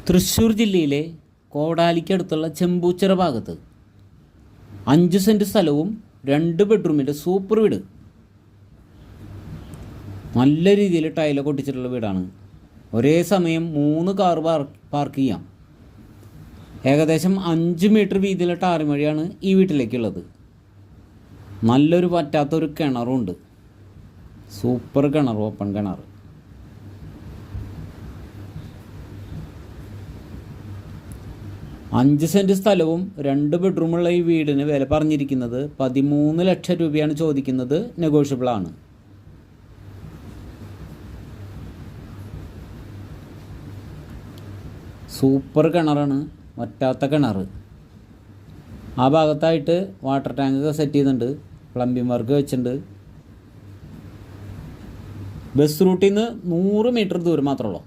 തൃശ്ശൂർ ജില്ലയിലെ കോടാലിക്കടുത്തുള്ള ചെമ്പൂച്ചിറ ഭാഗത്ത് 5 സെൻറ്റ് സ്ഥലവും 2 ബെഡ്റൂമിൻ്റെ സൂപ്പർ വീട്. നല്ല രീതിയിൽ ടൈലൊക്കെ ഒട്ടിച്ചിട്ടുള്ള വീടാണ്. ഒരേ സമയം 3 കാർ പാർക്ക് ചെയ്യാം. ഏകദേശം 5 മീറ്റർ വീതിയിലുള്ള ടാറിമഴയാണ് ഈ വീട്ടിലേക്കുള്ളത്. നല്ലൊരു പറ്റാത്തൊരു കിണറുണ്ട്. സൂപ്പർ കിണർ, ഓപ്പൺ കിണർ. 5 സെൻറ്റ് സ്ഥലവും 2 ബെഡ്റൂമുള്ള ഈ വീടിന് വില പറഞ്ഞിരിക്കുന്നത് 13 ലക്ഷം രൂപയാണ് ചോദിക്കുന്നത്. നെഗോഷ്യബിളാണ്. സൂപ്പർ കിണറാണ്, വറ്റാത്ത കിണർ. ആ ഭാഗത്തായിട്ട് വാട്ടർ ടാങ്കൊക്കെ സെറ്റ് ചെയ്തിട്ടുണ്ട്. പ്ലംബിംഗ് വർക്ക് വെച്ചിട്ടുണ്ട്. ബസ് റൂട്ടിൽ നിന്ന് 100 മീറ്റർ ദൂരം മാത്രമേ ഉള്ളൂ.